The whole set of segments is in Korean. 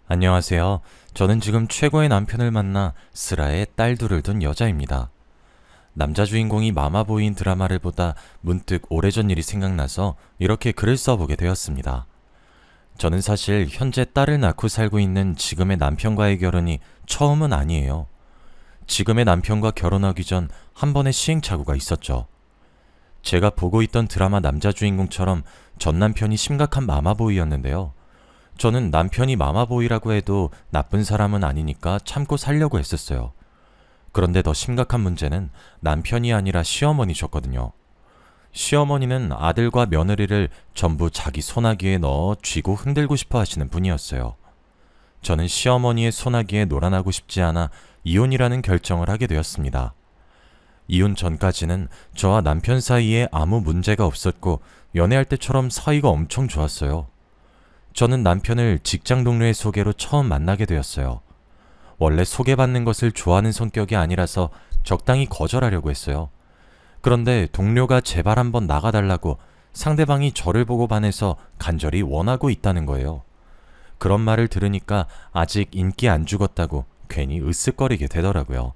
안녕하세요. 저는 지금 최고의 남편을 만나 슬아의 딸 둘을 둔 여자입니다. 남자 주인공이 마마보이인 드라마를 보다 문득 오래전 일이 생각나서 이렇게 글을 써보게 되었습니다. 저는 사실 현재 딸을 낳고 살고 있는 지금의 남편과의 결혼이 처음은 아니에요. 지금의 남편과 결혼하기 전 한 번의 시행착오가 있었죠. 제가 보고 있던 드라마 남자 주인공처럼 전 남편이 심각한 마마보이였는데요. 저는 남편이 마마보이라고 해도 나쁜 사람은 아니니까 참고 살려고 했었어요. 그런데 더 심각한 문제는 남편이 아니라 시어머니셨거든요. 시어머니는 아들과 며느리를 전부 자기 소나기에 넣어 쥐고 흔들고 싶어 하시는 분이었어요. 저는 시어머니의 소나기에 놀아나고 싶지 않아 이혼이라는 결정을 하게 되었습니다. 이혼 전까지는 저와 남편 사이에 아무 문제가 없었고 연애할 때처럼 사이가 엄청 좋았어요. 저는 남편을 직장 동료의 소개로 처음 만나게 되었어요. 원래 소개받는 것을 좋아하는 성격이 아니라서 적당히 거절하려고 했어요. 그런데 동료가 제발 한번 나가달라고 상대방이 저를 보고 반해서 간절히 원하고 있다는 거예요. 그런 말을 들으니까 아직 인기 안 죽었다고 괜히 으쓱거리게 되더라고요.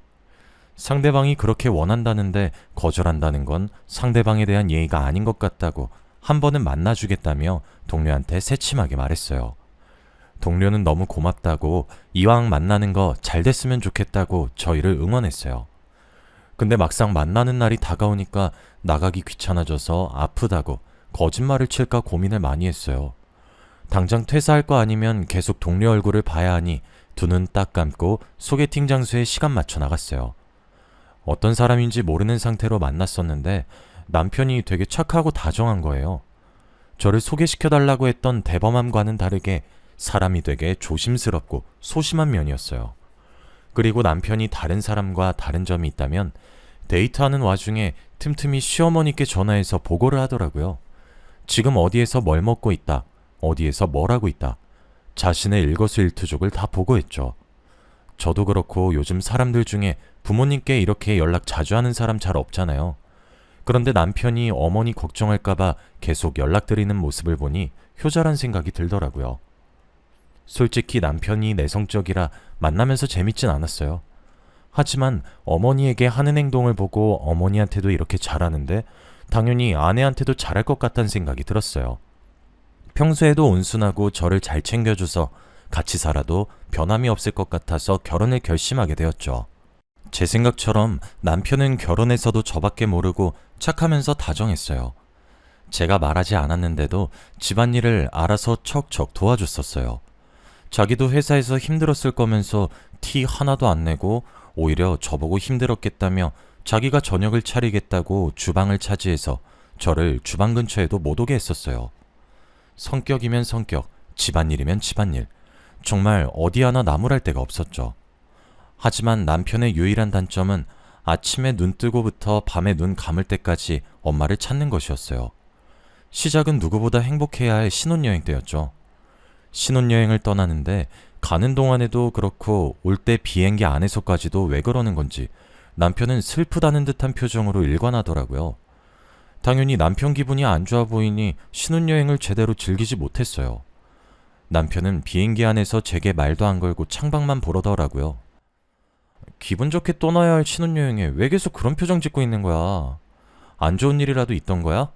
상대방이 그렇게 원한다는데 거절한다는 건 상대방에 대한 예의가 아닌 것 같다고 한 번은 만나주겠다며 동료한테 새침하게 말했어요. 동료는 너무 고맙다고 이왕 만나는 거 잘 됐으면 좋겠다고 저희를 응원했어요. 근데 막상 만나는 날이 다가오니까 나가기 귀찮아져서 아프다고 거짓말을 칠까 고민을 많이 했어요. 당장 퇴사할 거 아니면 계속 동료 얼굴을 봐야 하니 두 눈 딱 감고 소개팅 장소에 시간 맞춰 나갔어요. 어떤 사람인지 모르는 상태로 만났었는데 남편이 되게 착하고 다정한 거예요. 저를 소개시켜달라고 했던 대범함과는 다르게 사람이 되게 조심스럽고 소심한 면이었어요. 그리고 남편이 다른 사람과 다른 점이 있다면 데이트하는 와중에 틈틈이 시어머니께 전화해서 보고를 하더라고요. 지금 어디에서 뭘 먹고 있다, 어디에서 뭘 하고 있다, 자신의 일거수일투족을 다 보고했죠. 저도 그렇고 요즘 사람들 중에 부모님께 이렇게 연락 자주 하는 사람 잘 없잖아요. 그런데 남편이 어머니 걱정할까봐 계속 연락드리는 모습을 보니 효자란 생각이 들더라고요. 솔직히 남편이 내성적이라 만나면서 재밌진 않았어요. 하지만 어머니에게 하는 행동을 보고 어머니한테도 이렇게 잘하는데 당연히 아내한테도 잘할 것 같다는 생각이 들었어요. 평소에도 온순하고 저를 잘 챙겨줘서 같이 살아도 변함이 없을 것 같아서 결혼을 결심하게 되었죠. 제 생각처럼 남편은 결혼해서도 저밖에 모르고 착하면서 다정했어요. 제가 말하지 않았는데도 집안일을 알아서 척척 도와줬었어요. 자기도 회사에서 힘들었을 거면서 티 하나도 안 내고 오히려 저보고 힘들었겠다며 자기가 저녁을 차리겠다고 주방을 차지해서 저를 주방 근처에도 못 오게 했었어요. 성격이면 성격, 집안일이면 집안일. 정말 어디 하나 나무랄 데가 없었죠. 하지만 남편의 유일한 단점은 아침에 눈 뜨고부터 밤에 눈 감을 때까지 엄마를 찾는 것이었어요. 시작은 누구보다 행복해야 할 신혼여행 때였죠. 신혼여행을 떠나는데 가는 동안에도 그렇고 올 때 비행기 안에서까지도 왜 그러는 건지 남편은 슬프다는 듯한 표정으로 일관하더라고요. 당연히 남편 기분이 안 좋아 보이니 신혼여행을 제대로 즐기지 못했어요. 남편은 비행기 안에서 제게 말도 안 걸고 창밖만 보러더라고요. 기분 좋게 떠나야 할 신혼여행에 왜 계속 그런 표정 짓고 있는 거야? 안 좋은 일이라도 있던 거야?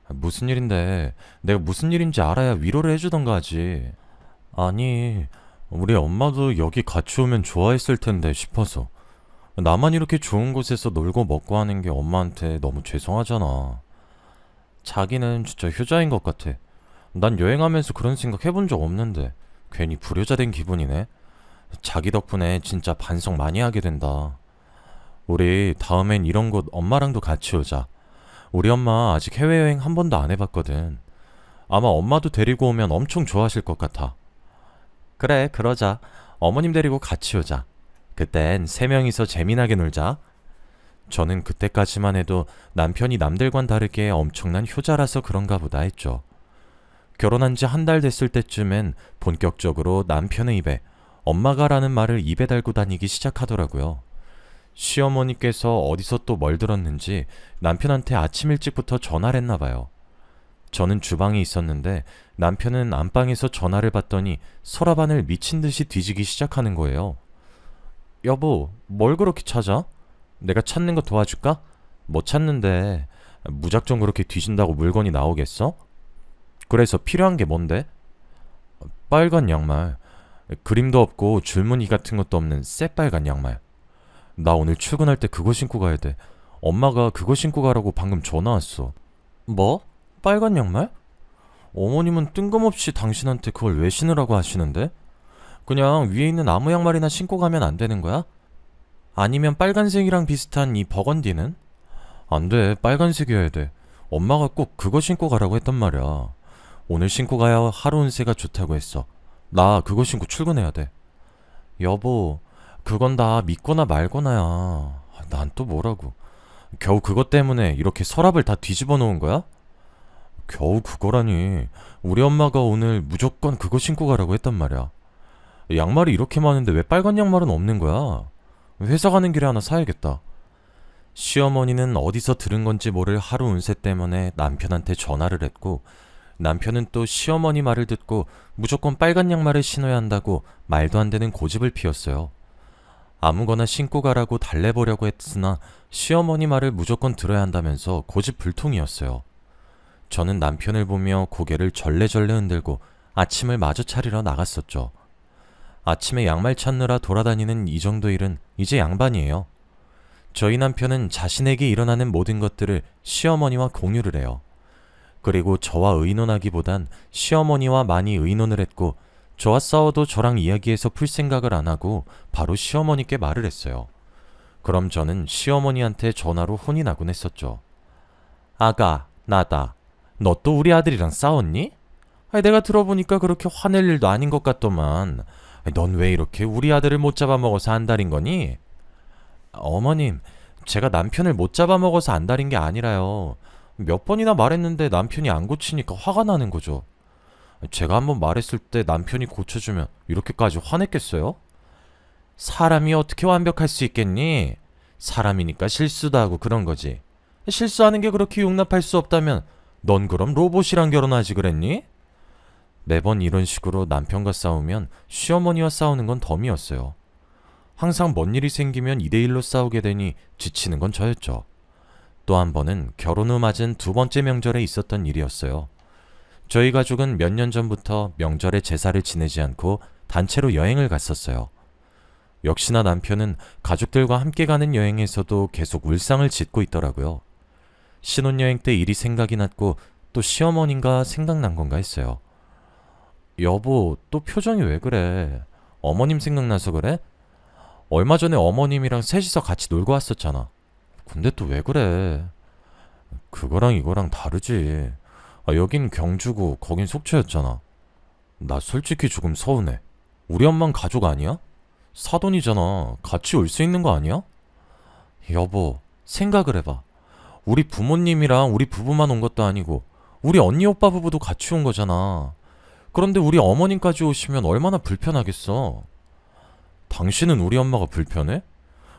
무슨 일인데 내가 무슨 일인지 알아야 위로를 해주던가 하지. 아니, 우리 엄마도 여기 같이 오면 좋아했을 텐데 싶어서. 나만 이렇게 좋은 곳에서 놀고 먹고 하는 게 엄마한테 너무 죄송하잖아. 자기는 진짜 효자인 것 같아. 난 여행하면서 그런 생각 해본 적 없는데 괜히 불효자 된 기분이네. 자기 덕분에 진짜 반성 많이 하게 된다. 우리 다음엔 이런 곳 엄마랑도 같이 오자. 우리 엄마 아직 해외여행 한 번도 안 해봤거든. 아마 엄마도 데리고 오면 엄청 좋아하실 것 같아. 그래, 그러자. 어머님 데리고 같이 오자. 그땐 세 명이서 재미나게 놀자. 저는 그때까지만 해도 남편이 남들과는 다르게 엄청난 효자라서 그런가 보다 했죠. 결혼한 지 한 달 됐을 때쯤엔 본격적으로 남편의 입에 엄마가라는 말을 입에 달고 다니기 시작하더라고요. 시어머니께서 어디서 또 뭘 들었는지 남편한테 아침 일찍부터 전화를 했나 봐요. 저는 주방에 있었는데 남편은 안방에서 전화를 받더니 서랍안을 미친 듯이 뒤지기 시작하는 거예요. 여보, 뭘 그렇게 찾아? 내가 찾는 거 도와줄까? 뭐 찾는데 무작정 그렇게 뒤진다고 물건이 나오겠어? 그래서 필요한 게 뭔데? 빨간 양말. 그림도 없고 줄무늬 같은 것도 없는 새빨간 양말. 나 오늘 출근할 때 그거 신고 가야 돼. 엄마가 그거 신고 가라고 방금 전화 왔어. 뭐? 빨간 양말? 어머님은 뜬금없이 당신한테 그걸 왜 신으라고 하시는데? 그냥 위에 있는 아무 양말이나 신고 가면 안 되는 거야? 아니면 빨간색이랑 비슷한 이 버건디는? 안 돼, 빨간색이어야 돼. 엄마가 꼭 그거 신고 가라고 했단 말이야. 오늘 신고 가야 하루 운세가 좋다고 했어. 나 그거 신고 출근해야 돼. 여보, 그건 다 믿거나 말거나야. 난 또 뭐라고. 겨우 그것 때문에 이렇게 서랍을 다 뒤집어 놓은 거야? 겨우 그거라니. 우리 엄마가 오늘 무조건 그거 신고 가라고 했단 말이야. 양말이 이렇게 많은데 왜 빨간 양말은 없는 거야? 회사 가는 길에 하나 사야겠다. 시어머니는 어디서 들은 건지 모를 하루 운세 때문에 남편한테 전화를 했고, 남편은 또 시어머니 말을 듣고 무조건 빨간 양말을 신어야 한다고 말도 안 되는 고집을 피웠어요. 아무거나 신고 가라고 달래보려고 했으나 시어머니 말을 무조건 들어야 한다면서 고집 불통이었어요. 저는 남편을 보며 고개를 절레절레 흔들고 아침을 마저 차리러 나갔었죠. 아침에 양말 찾느라 돌아다니는 이 정도 일은 이제 양반이에요. 저희 남편은 자신에게 일어나는 모든 것들을 시어머니와 공유를 해요. 그리고 저와 의논하기보단 시어머니와 많이 의논을 했고, 저와 싸워도 저랑 이야기해서 풀 생각을 안 하고 바로 시어머니께 말을 했어요. 그럼 저는 시어머니한테 전화로 혼이 나곤 했었죠. 아가, 나다. 너 또 우리 아들이랑 싸웠니? 내가 들어보니까 그렇게 화낼 일도 아닌 것 같더만. 넌 왜 이렇게 우리 아들을 못 잡아먹어서 안달인 거니? 어머님, 제가 남편을 못 잡아먹어서 안달인 게 아니라요. 몇 번이나 말했는데 남편이 안 고치니까 화가 나는 거죠. 제가 한번 말했을 때 남편이 고쳐주면 이렇게까지 화냈겠어요? 사람이 어떻게 완벽할 수 있겠니? 사람이니까 실수도 하고 그런 거지. 실수하는 게 그렇게 용납할 수 없다면 넌 그럼 로봇이랑 결혼하지 그랬니? 매번 이런 식으로 남편과 싸우면 시어머니와 싸우는 건 덤이었어요. 항상 뭔 일이 생기면 2대1로 싸우게 되니 지치는 건 저였죠. 또 한 번은 결혼 후 맞은 두 번째 명절에 있었던 일이었어요. 저희 가족은 몇 년 전부터 명절에 제사를 지내지 않고 단체로 여행을 갔었어요. 역시나 남편은 가족들과 함께 가는 여행에서도 계속 울상을 짓고 있더라고요. 신혼여행 때 일이 생각이 났고 또 시어머니가 생각난 건가 했어요. 여보, 또 표정이 왜 그래? 어머님 생각나서 그래? 얼마 전에 어머님이랑 셋이서 같이 놀고 왔었잖아. 근데 또 왜 그래? 그거랑 이거랑 다르지. 여긴 경주고 거긴 속초였잖아. 나 솔직히 조금 서운해. 우리 엄만 가족 아니야? 사돈이잖아. 같이 올 수 있는 거 아니야? 여보, 생각을 해봐. 우리 부모님이랑 우리 부부만 온 것도 아니고 우리 언니 오빠 부부도 같이 온 거잖아. 그런데 우리 어머님까지 오시면 얼마나 불편하겠어. 당신은 우리 엄마가 불편해?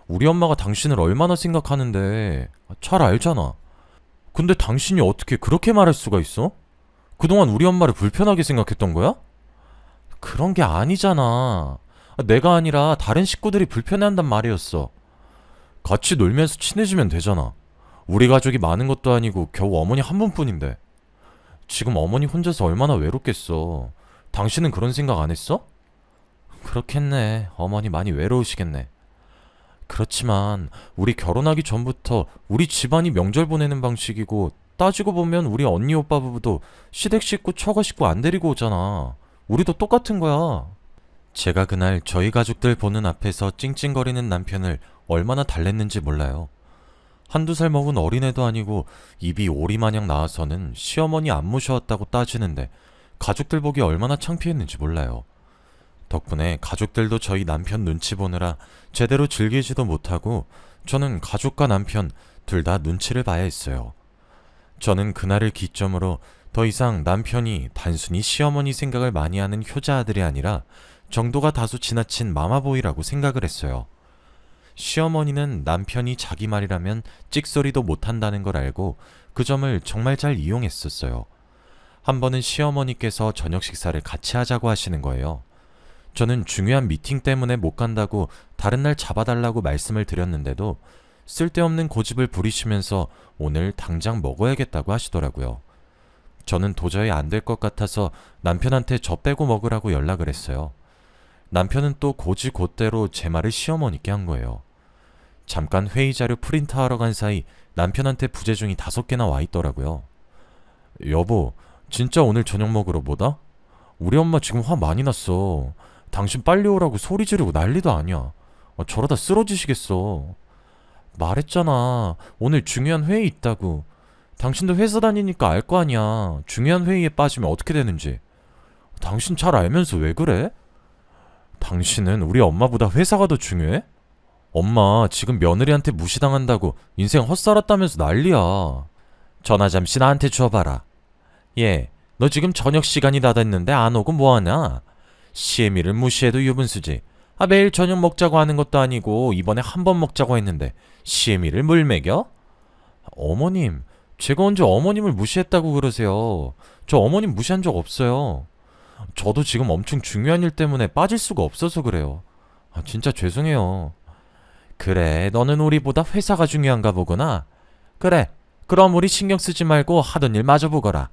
우리 엄마가 당신을 얼마나 생각하는데 잘 알잖아. 근데 당신이 어떻게 그렇게 말할 수가 있어? 그동안 우리 엄마를 불편하게 생각했던 거야? 그런 게 아니잖아. 내가 아니라 다른 식구들이 불편해한단 말이었어. 같이 놀면서 친해지면 되잖아. 우리 가족이 많은 것도 아니고 겨우 어머니 한 분뿐인데. 지금 어머니 혼자서 얼마나 외롭겠어. 당신은 그런 생각 안 했어? 그렇겠네. 어머니 많이 외로우시겠네. 그렇지만 우리 결혼하기 전부터 우리 집안이 명절 보내는 방식이고, 따지고 보면 우리 언니 오빠 부부도 시댁 식구 처가 식구 안 데리고 오잖아. 우리도 똑같은 거야. 제가 그날 저희 가족들 보는 앞에서 찡찡거리는 남편을 얼마나 달랬는지 몰라요. 한두 살 먹은 어린애도 아니고 입이 오리마냥 나와서는 시어머니 안 모셔왔다고 따지는데 가족들 보기 얼마나 창피했는지 몰라요. 덕분에 가족들도 저희 남편 눈치 보느라 제대로 즐기지도 못하고 저는 가족과 남편 둘 다 눈치를 봐야 했어요. 저는 그날을 기점으로 더 이상 남편이 단순히 시어머니 생각을 많이 하는 효자 아들이 아니라 정도가 다소 지나친 마마보이라고 생각을 했어요. 시어머니는 남편이 자기 말이라면 찍소리도 못한다는 걸 알고 그 점을 정말 잘 이용했었어요. 한 번은 시어머니께서 저녁 식사를 같이 하자고 하시는 거예요. 저는 중요한 미팅 때문에 못 간다고 다른 날 잡아달라고 말씀을 드렸는데도 쓸데없는 고집을 부리시면서 오늘 당장 먹어야겠다고 하시더라고요. 저는 도저히 안 될 것 같아서 남편한테 저 빼고 먹으라고 연락을 했어요. 남편은 또 곧대로 제 말을 시어머니께 한 거예요. 잠깐 회의 자료 프린트하러 간 사이 남편한테 부재중이 5개나 와 있더라고요. 여보, 진짜 오늘 저녁 먹으러 뭐다? 우리 엄마 지금 화 많이 났어. 당신 빨리 오라고 소리 지르고 난리도 아니야. 저러다 쓰러지시겠어. 말했잖아. 오늘 중요한 회의 있다고. 당신도 회사 다니니까 알 거 아니야. 중요한 회의에 빠지면 어떻게 되는지. 당신 잘 알면서 왜 그래? 당신은 우리 엄마보다 회사가 더 중요해? 엄마 지금 며느리한테 무시당한다고 인생 헛살았다면서 난리야. 전화 잠시 나한테 줘봐라. 얘, 너 지금 저녁 시간이 다 됐는데 안 오고 뭐하냐? 시애미를 무시해도 유분수지. 매일 저녁 먹자고 하는 것도 아니고 이번에 한 번 먹자고 했는데 시애미를 물 먹여? 어머님, 제가 언제 어머님을 무시했다고 그러세요. 저 어머님 무시한 적 없어요. 저도 지금 엄청 중요한 일 때문에 빠질 수가 없어서 그래요. 진짜 죄송해요. 그래, 너는 우리보다 회사가 중요한가 보구나. 그래, 그럼 우리 신경 쓰지 말고 하던 일 마저 보거라.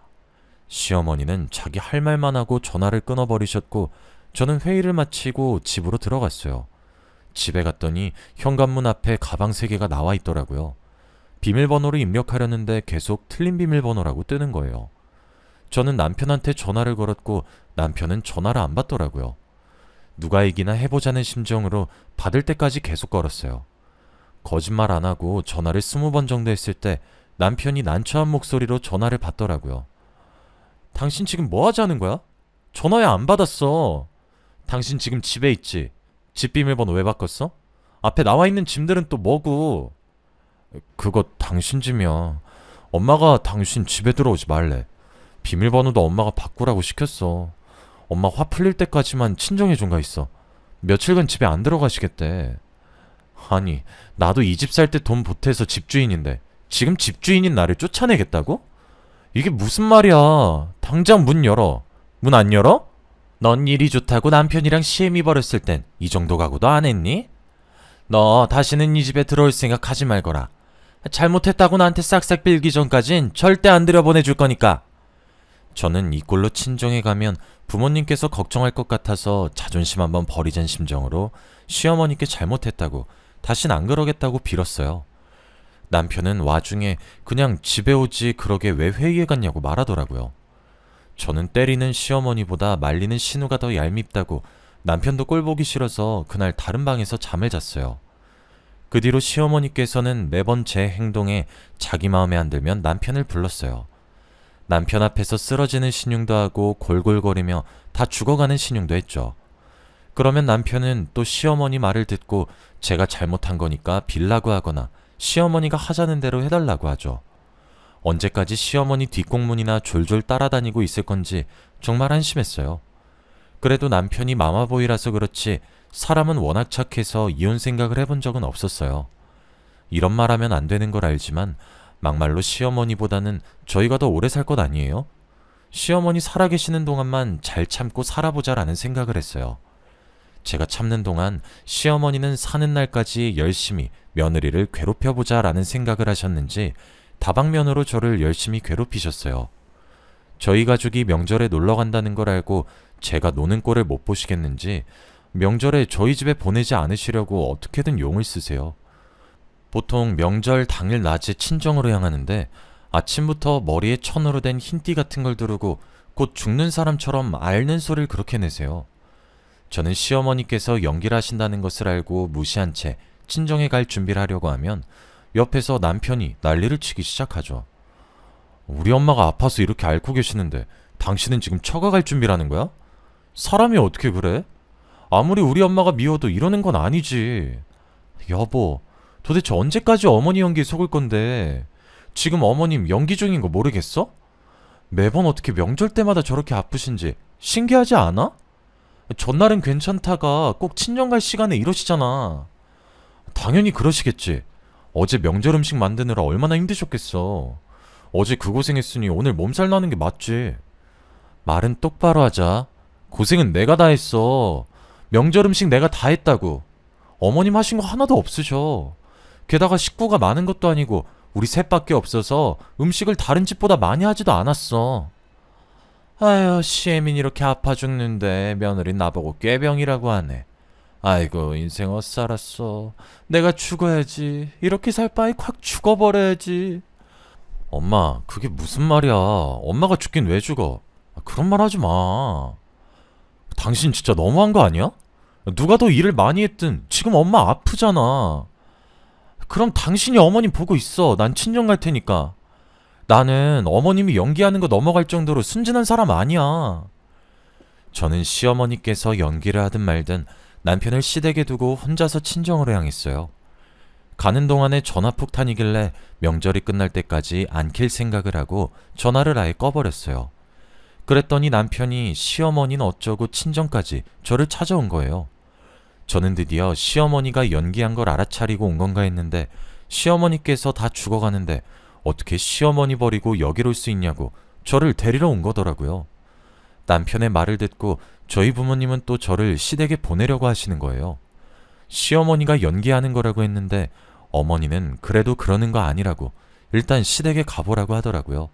시어머니는 자기 할 말만 하고 전화를 끊어버리셨고 저는 회의를 마치고 집으로 들어갔어요. 집에 갔더니 현관문 앞에 가방 3개가 나와 있더라고요. 비밀번호를 입력하려는데 계속 틀린 비밀번호라고 뜨는 거예요. 저는 남편한테 전화를 걸었고 남편은 전화를 안 받더라고요. 누가 이기나 해보자는 심정으로 받을 때까지 계속 걸었어요. 거짓말 안 하고 전화를 20번 정도 했을 때 남편이 난처한 목소리로 전화를 받더라고요. 당신 지금 뭐 하자는 거야? 전화 왜 안 받았어? 당신 지금 집에 있지? 집 비밀번호 왜 바꿨어? 앞에 나와 있는 짐들은 또 뭐고? 그거 당신 짐이야. 엄마가 당신 집에 들어오지 말래. 비밀번호도 엄마가 바꾸라고 시켰어. 엄마 화 풀릴 때까지만 친정에 좀 가 있어. 며칠간 집에 안 들어가시겠대. 아니, 나도 이 집 살 때 돈 보태서 집주인인데 지금 집주인인 나를 쫓아내겠다고? 이게 무슨 말이야. 당장 문 열어. 문 안 열어? 넌 일이 좋다고 남편이랑 시애미 버렸을 땐 이 정도 각오도 안 했니? 너 다시는 이 집에 들어올 생각 하지 말거라. 잘못했다고 나한테 싹싹 빌기 전까진 절대 안 들여보내줄 거니까. 저는 이 꼴로 친정에 가면 부모님께서 걱정할 것 같아서 자존심 한번 버리자는 심정으로 시어머니께 잘못했다고 다신 안 그러겠다고 빌었어요. 남편은 와중에 그냥 집에 오지 그러게 왜 회의에 갔냐고 말하더라고요. 저는 때리는 시어머니보다 말리는 신우가 더 얄밉다고 남편도 꼴보기 싫어서 그날 다른 방에서 잠을 잤어요. 그 뒤로 시어머니께서는 매번 제 행동에 자기 마음에 안 들면 남편을 불렀어요. 남편 앞에서 쓰러지는 신용도 하고 골골거리며 다 죽어가는 신용도 했죠. 그러면 남편은 또 시어머니 말을 듣고 제가 잘못한 거니까 빌라고 하거나 시어머니가 하자는 대로 해달라고 하죠. 언제까지 시어머니 뒷공문이나 졸졸 따라다니고 있을 건지 정말 한심했어요. 그래도 남편이 마마보이라서 그렇지 사람은 워낙 착해서 이혼 생각을 해본 적은 없었어요. 이런 말 하면 안 되는 걸 알지만 막말로 시어머니보다는 저희가 더 오래 살 것 아니에요? 시어머니 살아계시는 동안만 잘 참고 살아보자라는 생각을 했어요. 제가 참는 동안 시어머니는 사는 날까지 열심히 며느리를 괴롭혀보자라는 생각을 하셨는지 다방면으로 저를 열심히 괴롭히셨어요. 저희 가족이 명절에 놀러 간다는 걸 알고 제가 노는 꼴을 못 보시겠는지 명절에 저희 집에 보내지 않으시려고 어떻게든 용을 쓰세요. 보통 명절 당일 낮에 친정으로 향하는데 아침부터 머리에 천으로 된 흰띠 같은 걸 두르고 곧 죽는 사람처럼 앓는 소리를 그렇게 내세요. 저는 시어머니께서 연기를 하신다는 것을 알고 무시한 채 친정에 갈 준비를 하려고 하면 옆에서 남편이 난리를 치기 시작하죠. 우리 엄마가 아파서 이렇게 앓고 계시는데 당신은 지금 처가갈 준비라는 거야? 사람이 어떻게 그래? 아무리 우리 엄마가 미워도 이러는 건 아니지. 여보, 도대체 언제까지 어머니 연기에 속을 건데 지금 어머님 연기 중인 거 모르겠어? 매번 어떻게 명절 때마다 저렇게 아프신지 신기하지 않아? 전날은 괜찮다가 꼭 친정 갈 시간에 이러시잖아. 당연히 그러시겠지. 어제 명절 음식 만드느라 얼마나 힘드셨겠어. 어제 그 고생했으니 오늘 몸살 나는 게 맞지. 말은 똑바로 하자. 고생은 내가 다 했어. 명절 음식 내가 다 했다고. 어머님 하신 거 하나도 없으셔. 게다가 식구가 많은 것도 아니고 우리 셋밖에 없어서 음식을 다른 집보다 많이 하지도 않았어. 아유, 시애민 이렇게 아파 죽는데 며느리 나보고 꾀병이라고 하네. 아이고, 인생 엇살았어. 내가 죽어야지. 이렇게 살 바에 콱 죽어버려야지. 엄마, 그게 무슨 말이야. 엄마가 죽긴 왜 죽어. 그런 말 하지 마. 당신 진짜 너무한 거 아니야? 누가 더 일을 많이 했든 지금 엄마 아프잖아. 그럼 당신이 어머님 보고 있어. 난 친정 갈 테니까. 나는 어머님이 연기하는 거 넘어갈 정도로 순진한 사람 아니야. 저는 시어머니께서 연기를 하든 말든 남편을 시댁에 두고 혼자서 친정으로 향했어요. 가는 동안에 전화폭탄이길래 명절이 끝날 때까지 안 킬 생각을 하고 전화를 아예 꺼버렸어요. 그랬더니 남편이 시어머니는 어쩌고 친정까지 저를 찾아온 거예요. 저는 드디어 시어머니가 연기한 걸 알아차리고 온 건가 했는데 시어머니께서 다 죽어가는데 어떻게 시어머니 버리고 여기로 올 수 있냐고 저를 데리러 온 거더라고요. 남편의 말을 듣고 저희 부모님은 또 저를 시댁에 보내려고 하시는 거예요. 시어머니가 연기하는 거라고 했는데 어머니는 그래도 그러는 거 아니라고 일단 시댁에 가보라고 하더라고요.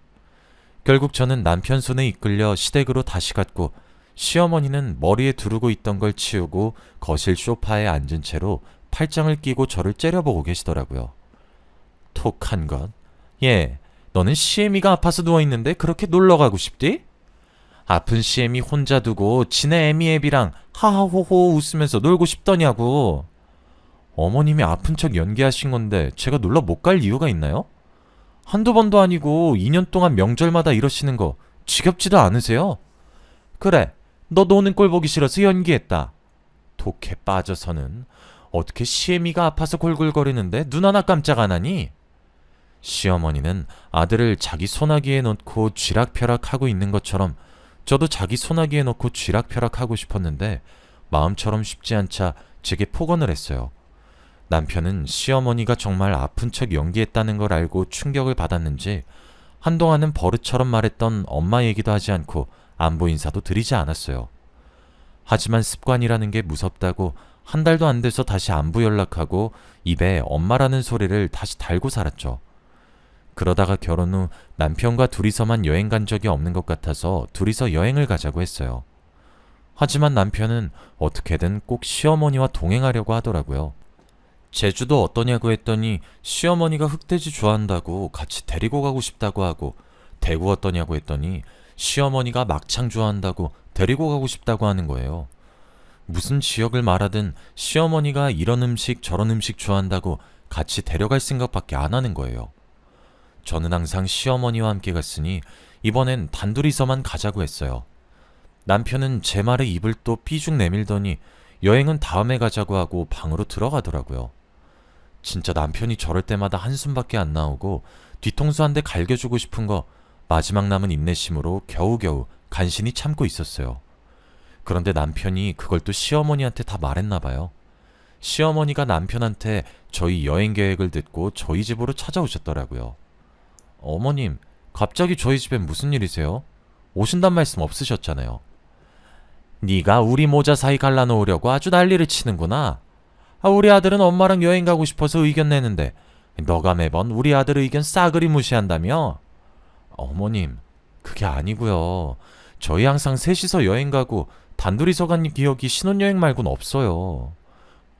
결국 저는 남편 손에 이끌려 시댁으로 다시 갔고 시어머니는 머리에 두르고 있던 걸 치우고 거실 소파에 앉은 채로 팔짱을 끼고 저를 째려보고 계시더라고요. 톡한 것. 예, 너는 시애미가 아파서 누워있는데 그렇게 놀러가고 싶디? 아픈 시애미 혼자 두고 지네 애미애비랑 하하호호 웃으면서 놀고 싶더냐고. 어머님이 아픈 척 연기하신 건데 제가 놀러 못 갈 이유가 있나요? 한두 번도 아니고 2년 동안 명절마다 이러시는 거 지겹지도 않으세요? 그래, 너 노는 꼴 보기 싫어서 연기했다. 독해 빠져서는 어떻게 시애미가 아파서 골골거리는데 눈 하나 깜짝 안 하니? 시어머니는 아들을 자기 소나기에 넣고 쥐락펴락하고 있는 것처럼 저도 자기 소나기에 넣고 쥐락펴락하고 싶었는데 마음처럼 쉽지 않자 제게 폭언을 했어요. 남편은 시어머니가 정말 아픈 척 연기했다는 걸 알고 충격을 받았는지 한동안은 버릇처럼 말했던 엄마 얘기도 하지 않고 안부 인사도 드리지 않았어요. 하지만 습관이라는 게 무섭다고 한 달도 안 돼서 다시 안부 연락하고 입에 엄마라는 소리를 다시 달고 살았죠. 그러다가 결혼 후 남편과 둘이서만 여행 간 적이 없는 것 같아서 둘이서 여행을 가자고 했어요. 하지만 남편은 어떻게든 꼭 시어머니와 동행하려고 하더라고요. 제주도 어떠냐고 했더니 시어머니가 흑돼지 좋아한다고 같이 데리고 가고 싶다고 하고, 대구 어떠냐고 했더니 시어머니가 막창 좋아한다고 데리고 가고 싶다고 하는 거예요. 무슨 지역을 말하든 시어머니가 이런 음식 저런 음식 좋아한다고 같이 데려갈 생각밖에 안 하는 거예요. 저는 항상 시어머니와 함께 갔으니 이번엔 단둘이서만 가자고 했어요. 남편은 제 말에 입을 또 삐죽 내밀더니 여행은 다음에 가자고 하고 방으로 들어가더라고요. 진짜 남편이 저럴 때마다 한숨밖에 안 나오고 뒤통수 한 대 갈겨주고 싶은 거 마지막 남은 인내심으로 겨우겨우 간신히 참고 있었어요. 그런데 남편이 그걸 또 시어머니한테 다 말했나 봐요. 시어머니가 남편한테 저희 여행 계획을 듣고 저희 집으로 찾아오셨더라고요. 어머님, 갑자기 저희 집엔 무슨 일이세요? 오신단 말씀 없으셨잖아요. 네가 우리 모자 사이 갈라놓으려고 아주 난리를 치는구나. 우리 아들은 엄마랑 여행 가고 싶어서 의견 내는데 너가 매번 우리 아들 의견 싸그리 무시한다며? 어머님, 그게 아니고요. 저희 항상 셋이서 여행 가고 단둘이서 간 기억이 신혼여행 말고는 없어요.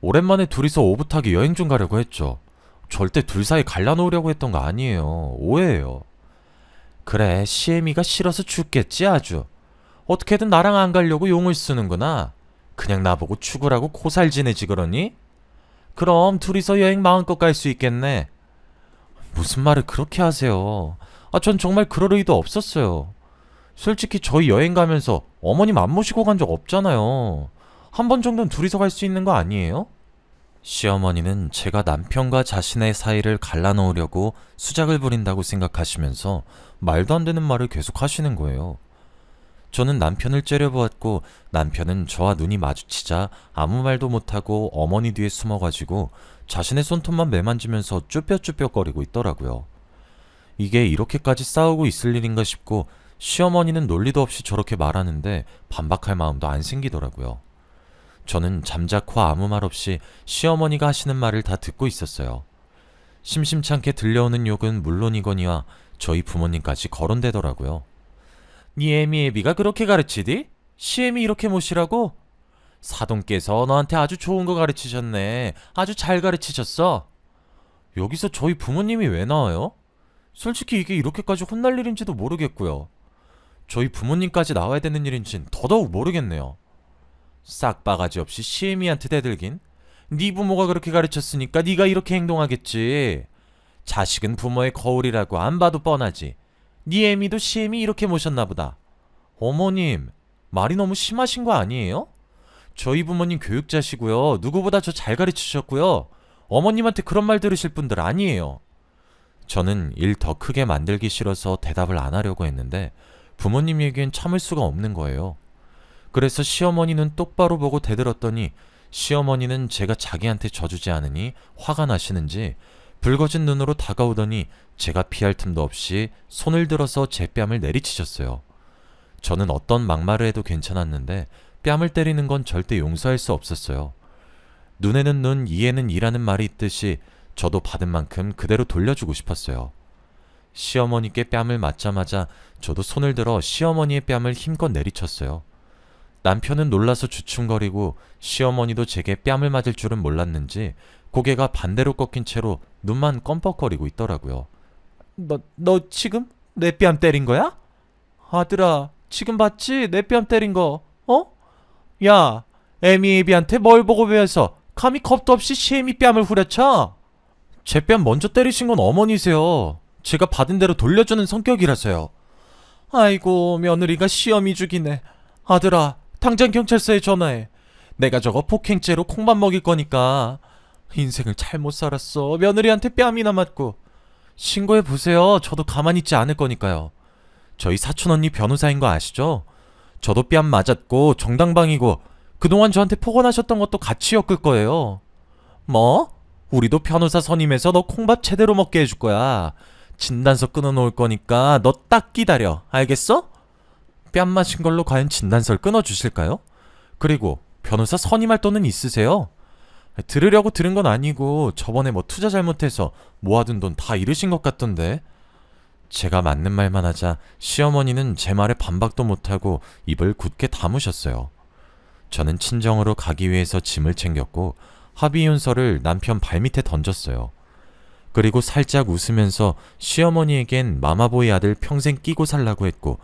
오랜만에 둘이서 오붓하게 여행 좀 가려고 했죠. 절대 둘 사이 갈라놓으려고 했던 거 아니에요. 오해예요. 그래, 시애미가 싫어서 죽겠지 아주. 어떻게든 나랑 안 가려고 용을 쓰는구나. 그냥 나보고 죽으라고 고살 지내지 그러니? 그럼 둘이서 여행 마음껏 갈 수 있겠네. 무슨 말을 그렇게 하세요. 전 정말 그럴 의도 없었어요. 솔직히 저희 여행 가면서 어머님 안 모시고 간 적 없잖아요. 한 번 정도는 둘이서 갈 수 있는 거 아니에요? 시어머니는 제가 남편과 자신의 사이를 갈라놓으려고 수작을 부린다고 생각하시면서 말도 안 되는 말을 계속 하시는 거예요. 저는 남편을 째려보았고 남편은 저와 눈이 마주치자 아무 말도 못하고 어머니 뒤에 숨어가지고 자신의 손톱만 매만지면서 쭈뼛쭈뼛거리고 있더라고요. 이게 이렇게까지 싸우고 있을 일인가 싶고 시어머니는 논리도 없이 저렇게 말하는데 반박할 마음도 안 생기더라고요. 저는 잠자코 아무 말 없이 시어머니가 하시는 말을 다 듣고 있었어요. 심심찮게 들려오는 욕은 물론이거니와 저희 부모님까지 거론되더라고요. 니 애미애비가 그렇게 가르치디? 시애미 이렇게 모시라고? 사돈께서 너한테 아주 좋은 거 가르치셨네. 아주 잘 가르치셨어. 여기서 저희 부모님이 왜 나와요? 솔직히 이게 이렇게까지 혼날 일인지도 모르겠고요. 저희 부모님까지 나와야 되는 일인진 더더욱 모르겠네요. 싹바가지 없이 시애미한테 대들긴? 네 부모가 그렇게 가르쳤으니까 네가 이렇게 행동하겠지. 자식은 부모의 거울이라고 안 봐도 뻔하지. 네 애미도 시애미 이렇게 모셨나 보다. 어머님, 말이 너무 심하신 거 아니에요? 저희 부모님 교육자시고요. 누구보다 저 잘 가르치셨고요. 어머님한테 그런 말 들으실 분들 아니에요. 저는 일 더 크게 만들기 싫어서 대답을 안 하려고 했는데 부모님 얘기엔 참을 수가 없는 거예요. 그래서 시어머니는 똑바로 보고 대들었더니 시어머니는 제가 자기한테 져주지 않으니 화가 나시는지 붉어진 눈으로 다가오더니 제가 피할 틈도 없이 손을 들어서 제 뺨을 내리치셨어요. 저는 어떤 막말을 해도 괜찮았는데 뺨을 때리는 건 절대 용서할 수 없었어요. 눈에는 눈, 이에는 이라는 말이 있듯이 저도 받은 만큼 그대로 돌려주고 싶었어요. 시어머니께 뺨을 맞자마자 저도 손을 들어 시어머니의 뺨을 힘껏 내리쳤어요. 남편은 놀라서 주춤거리고 시어머니도 제게 뺨을 맞을 줄은 몰랐는지 고개가 반대로 꺾인 채로 눈만 껌뻑거리고 있더라고요. 너 지금 내 뺨 때린 거야? 아들아, 지금 봤지? 내 뺨 때린 거. 어? 야, 애미애비한테 뭘 보고 배워서 감히 겁도 없이 시애미 뺨을 후려쳐? 제 뺨 먼저 때리신 건 어머니세요. 제가 받은 대로 돌려주는 성격이라서요. 아이고, 며느리가 시어미 죽이네. 아들아, 당장 경찰서에 전화해. 내가 저거 폭행죄로 콩밥 먹일 거니까. 인생을 잘못 살았어. 며느리한테 뺨이나 맞고. 신고해보세요. 저도 가만히 있지 않을 거니까요. 저희 사촌언니 변호사인 거 아시죠? 저도 뺨 맞았고 정당방위고 그동안 저한테 폭언하셨던 것도 같이 엮을 거예요. 뭐? 우리도 변호사 선임해서 너 콩밥 제대로 먹게 해줄 거야. 진단서 끊어놓을 거니까 너 딱 기다려. 알겠어? 뺨 맞은 걸로 과연 진단서를 끊어주실까요? 그리고 변호사 선임할 돈은 있으세요? 들으려고 들은 건 아니고 저번에 뭐 투자 잘못해서 모아둔 돈 다 잃으신 것 같던데. 제가 맞는 말만 하자 시어머니는 제 말에 반박도 못하고 입을 굳게 다무셨어요. 저는 친정으로 가기 위해서 짐을 챙겼고 합의윤서를 남편 발밑에 던졌어요. 그리고 살짝 웃으면서 시어머니에겐 마마보이 아들 평생 끼고 살라고 했고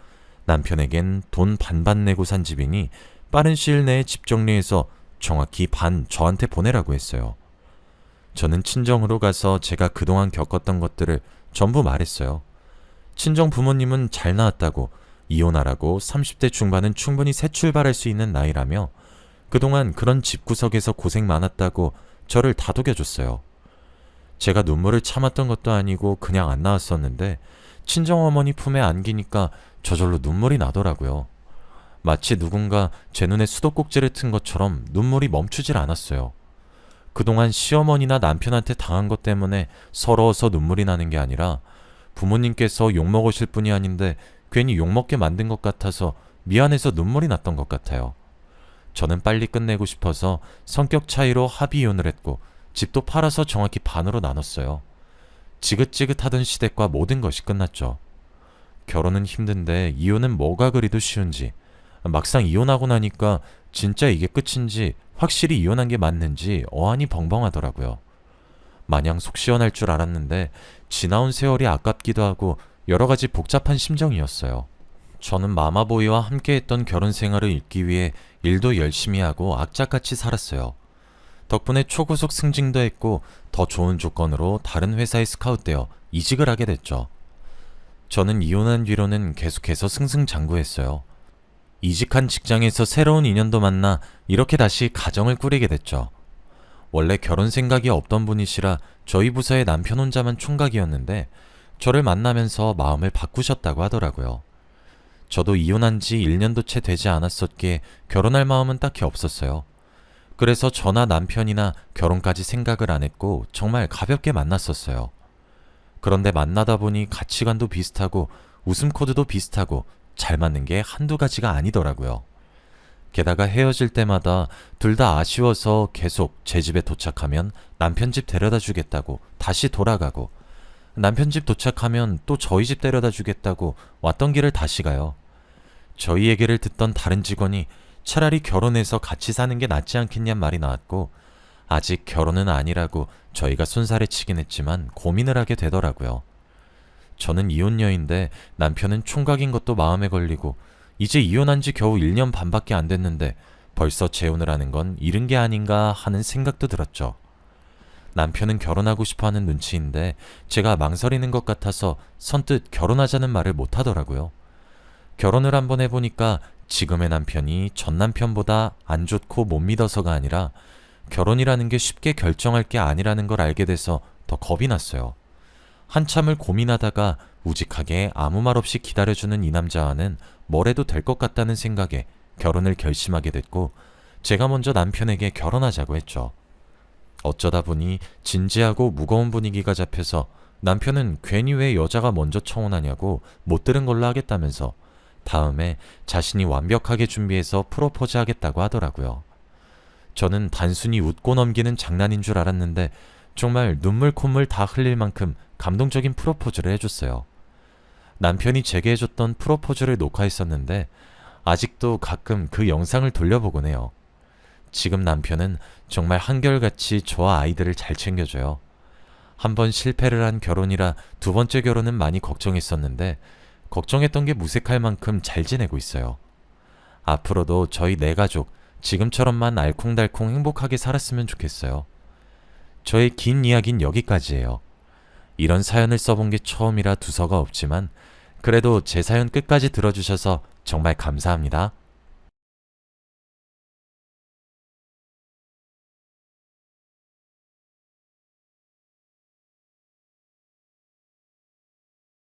남편에겐 돈 반반 내고 산 집이니 빠른 시일 내에 집 정리해서 정확히 반 저한테 보내라고 했어요. 저는 친정으로 가서 제가 그동안 겪었던 것들을 전부 말했어요. 친정 부모님은 잘 나왔다고, 이혼하라고, 30대 중반은 충분히 새 출발할 수 있는 나이라며 그동안 그런 집구석에서 고생 많았다고 저를 다독여줬어요. 제가 눈물을 참았던 것도 아니고 그냥 안 나왔었는데 친정어머니 품에 안기니까 저절로 눈물이 나더라고요. 마치 누군가 제 눈에 수도꼭지를 튼 것처럼 눈물이 멈추질 않았어요. 그동안 시어머니나 남편한테 당한 것 때문에 서러워서 눈물이 나는 게 아니라 부모님께서 욕먹으실 분이 아닌데 괜히 욕먹게 만든 것 같아서 미안해서 눈물이 났던 것 같아요. 저는 빨리 끝내고 싶어서 성격 차이로 합의이혼을 했고 집도 팔아서 정확히 반으로 나눴어요. 지긋지긋하던 시댁과 모든 것이 끝났죠. 결혼은 힘든데 이혼은 뭐가 그리도 쉬운지, 막상 이혼하고 나니까 진짜 이게 끝인지 확실히 이혼한 게 맞는지 어안이 벙벙하더라고요. 마냥 속 시원할 줄 알았는데 지나온 세월이 아깝기도 하고 여러 가지 복잡한 심정이었어요. 저는 마마보이와 함께했던 결혼 생활을 잊기 위해 일도 열심히 하고 악착같이 살았어요. 덕분에 초고속 승진도 했고 더 좋은 조건으로 다른 회사에 스카웃되어 이직을 하게 됐죠. 저는 이혼한 뒤로는 계속해서 승승장구했어요. 이직한 직장에서 새로운 인연도 만나 이렇게 다시 가정을 꾸리게 됐죠. 원래 결혼 생각이 없던 분이시라 저희 부서의 남편 혼자만 총각이었는데 저를 만나면서 마음을 바꾸셨다고 하더라고요. 저도 이혼한 지 1년도 채 되지 않았었기에 결혼할 마음은 딱히 없었어요. 그래서 저나 남편이나 결혼까지 생각을 안 했고 정말 가볍게 만났었어요. 그런데 만나다 보니 가치관도 비슷하고 웃음 코드도 비슷하고 잘 맞는 게 한두 가지가 아니더라고요. 게다가 헤어질 때마다 둘 다 아쉬워서 계속 제 집에 도착하면 남편 집 데려다 주겠다고 다시 돌아가고, 남편 집 도착하면 또 저희 집 데려다 주겠다고 왔던 길을 다시 가요. 저희 얘기를 듣던 다른 직원이 차라리 결혼해서 같이 사는 게 낫지 않겠냔 말이 나왔고, 아직 결혼은 아니라고 저희가 손살에 치긴 했지만 고민을 하게 되더라고요. 저는 이혼녀인데 남편은 총각인 것도 마음에 걸리고, 이제 이혼한 지 겨우 1년 반밖에 안 됐는데 벌써 재혼을 하는 건 이른 게 아닌가 하는 생각도 들었죠. 남편은 결혼하고 싶어 하는 눈치인데 제가 망설이는 것 같아서 선뜻 결혼하자는 말을 못 하더라고요. 결혼을 한번 해보니까 지금의 남편이 전 남편보다 안 좋고 못 믿어서가 아니라 결혼이라는 게 쉽게 결정할 게 아니라는 걸 알게 돼서 더 겁이 났어요. 한참을 고민하다가 우직하게 아무 말 없이 기다려주는 이 남자와는 뭘 해도 될 것 같다는 생각에 결혼을 결심하게 됐고, 제가 먼저 남편에게 결혼하자고 했죠. 어쩌다 보니 진지하고 무거운 분위기가 잡혀서 남편은 괜히 왜 여자가 먼저 청혼하냐고 못 들은 걸로 하겠다면서 다음에 자신이 완벽하게 준비해서 프로포즈 하겠다고 하더라고요. 저는 단순히 웃고 넘기는 장난인 줄 알았는데 정말 눈물 콧물 다 흘릴 만큼 감동적인 프로포즈를 해줬어요. 남편이 제게 해줬던 프로포즈를 녹화했었는데 아직도 가끔 그 영상을 돌려보곤 해요. 지금 남편은 정말 한결같이 저와 아이들을 잘 챙겨줘요. 한 번 실패를 한 결혼이라 두 번째 결혼은 많이 걱정했었는데 걱정했던 게 무색할 만큼 잘 지내고 있어요. 앞으로도 저희 네 가족 지금처럼만 알콩달콩 행복하게 살았으면 좋겠어요. 저의 긴 이야기는 여기까지예요. 이런 사연을 써본 게 처음이라 두서가 없지만 그래도 제 사연 끝까지 들어주셔서 정말 감사합니다.